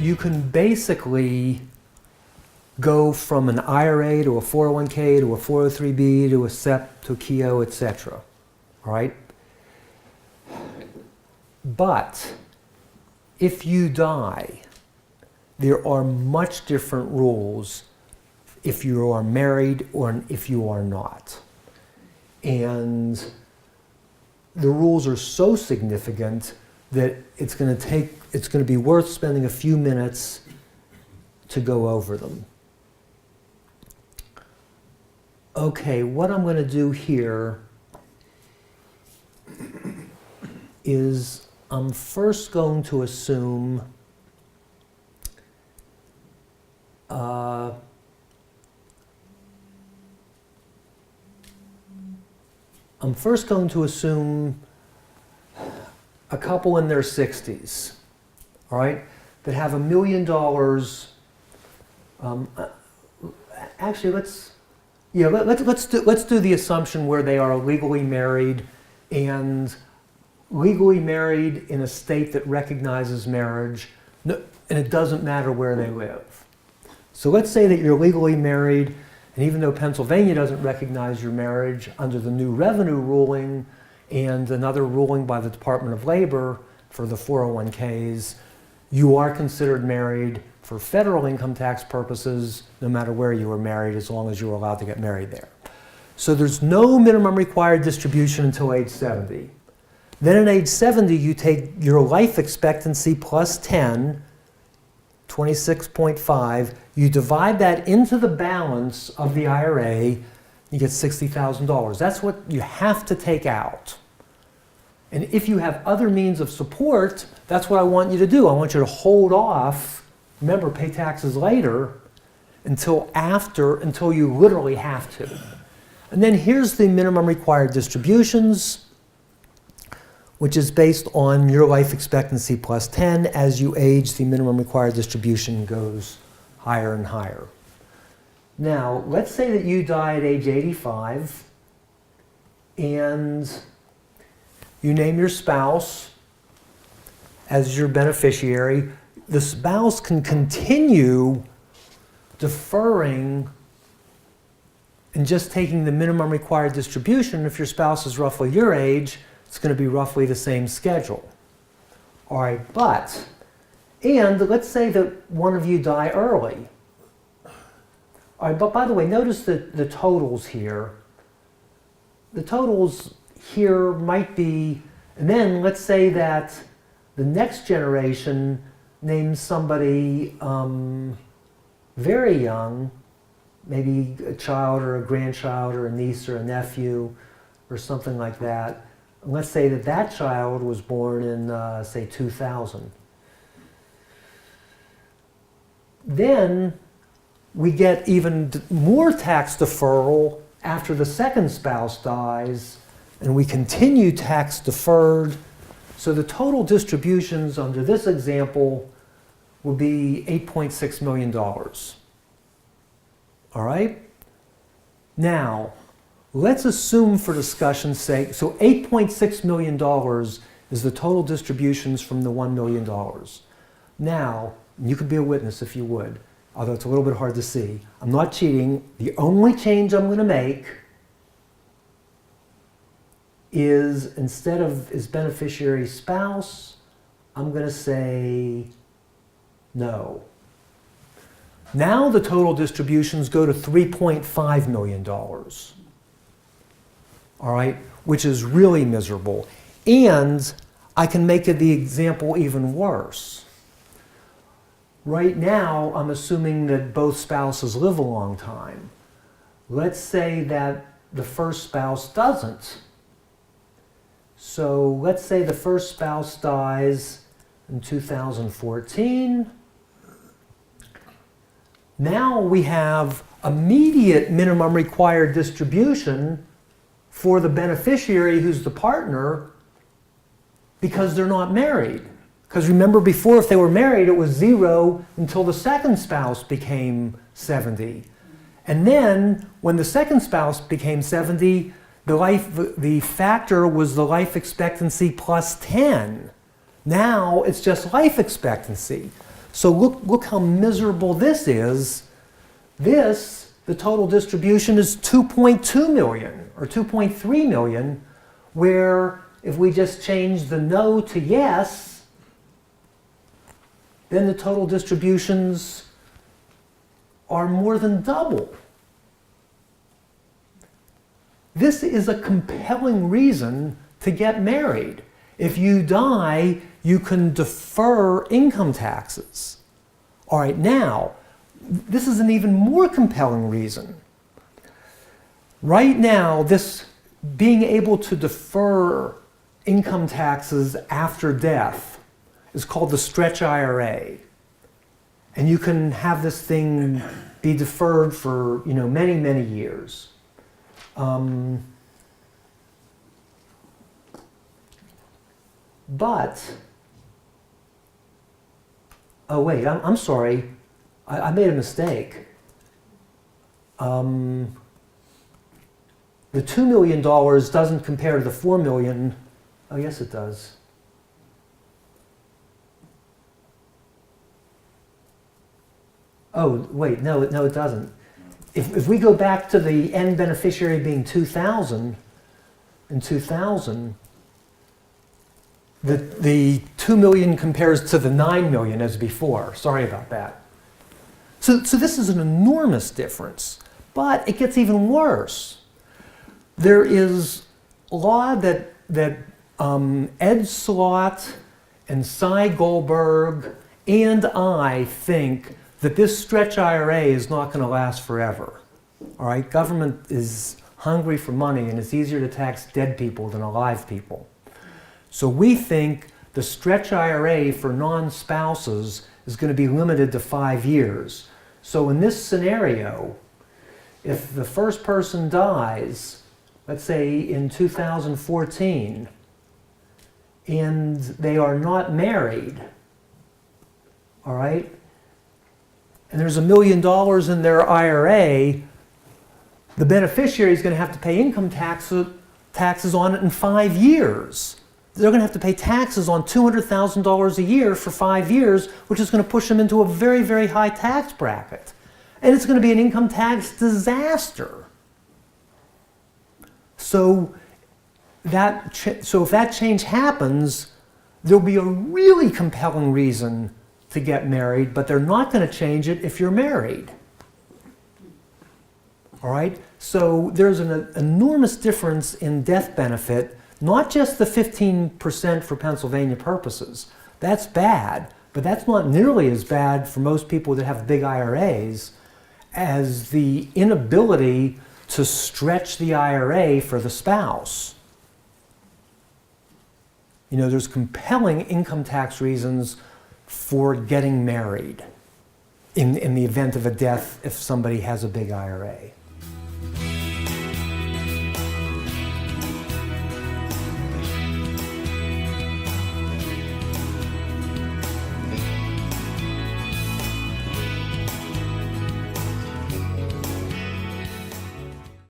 you can basically go from an IRA to a 401k to a 403b to a SEP to a KEO, etc. All right? But if you die, there are much different rules if you are married or if you are not. And the rules are so significant that it's going to be worth spending a few minutes to go over them. Okay, what I'm going to do here is I'm first going to assume a couple in their 60s, all right, that have $1 million. Actually, let's do the assumption where they are legally married and legally married in a state that recognizes marriage, and it doesn't matter where they live. So let's say that you're legally married, and even though Pennsylvania doesn't recognize your marriage under the new revenue ruling and another ruling by the Department of Labor for the 401ks, you are considered married for federal income tax purposes no matter where you were married, as long as you were allowed to get married there. So there's no minimum required distribution until age 70. Then at age 70, you take your life expectancy plus 10, 26.5, you divide that into the balance of the IRA, you get $60,000. That's what you have to take out. And if you have other means of support, that's what I want you to do. I want you to hold off, remember, pay taxes later, until you literally have to. And then here's the minimum required distributions, which is based on your life expectancy plus 10. As you age, the minimum required distribution goes higher and higher. Now, let's say that you die at age 85, and you name your spouse as your beneficiary. The spouse can continue deferring and just taking the minimum required distribution. If your spouse is roughly your age, it's going to be roughly the same schedule. All right, and let's say that one of you die early. All right, but by the way, notice the totals here. The totals here might be, and then let's say that the next generation names somebody very young, maybe a child or a grandchild or a niece or a nephew or something like that. And let's say that that child was born in, say, 2000. Then we get even more tax deferral after the second spouse dies, and we continue tax deferred. So the total distributions under this example would be $8.6 million. All right? Now, let's assume for discussion's sake, so $8.6 million is the total distributions from the $1 million. Now, you could be a witness if you would, although it's a little bit hard to see. I'm not cheating. The only change I'm going to make is, instead of his beneficiary spouse, I'm going to say no. Now the total distributions go to $3.5 million. All right, which is really miserable. And I can make the example even worse. Right now, I'm assuming that both spouses live a long time. Let's say that the first spouse doesn't. So let's say the first spouse dies in 2014. Now we have immediate minimum required distribution for the beneficiary who's the partner because they're not married. Because remember before, if they were married, it was 0 until the second spouse became 70. And then when the second spouse became 70, the factor was the life expectancy plus 10. Now it's just life expectancy. So look how miserable this is. This, the total distribution is 2.2 million or 2.3 million, where if we just change the no to yes, then the total distributions are more than double. This is a compelling reason to get married. If you die, you can defer income taxes. All right, now, this is an even more compelling reason. Right now, this being able to defer income taxes after death is called the stretch IRA. And you can have this thing be deferred for, many, many years. But, oh wait, I'm sorry. I made a mistake. The $2 million doesn't compare to the $4 million. Oh, yes, it does. Oh, wait, no, it doesn't. If we go back to the end beneficiary being 2,000, in 2000, the 2 million compares to the 9 million as before. Sorry about that. So this is an enormous difference, but it gets even worse. There is law that Ed Slott and Cy Goldberg and I think that this stretch IRA is not going to last forever. All right, government is hungry for money, and it's easier to tax dead people than alive people. So we think the stretch IRA for non-spouses is going to be limited to 5 years. So in this scenario, if the first person dies, let's say in 2014, and they are not married, all right, and there's $1 million in their IRA, the beneficiary is going to have to pay income taxes on it in 5 years. They're going to have to pay taxes on $200,000 a year for 5 years, which is going to push them into a very, very high tax bracket. And it's going to be an income tax disaster. So if that change happens, there'll be a really compelling reason to get married, but they're not going to change it if you're married. All right? So there's an enormous difference in death benefit, not just the 15% for Pennsylvania purposes. That's bad, but that's not nearly as bad for most people that have big IRAs as the inability to stretch the IRA for the spouse. There's compelling income tax reasons for getting married in the event of a death if somebody has a big IRA.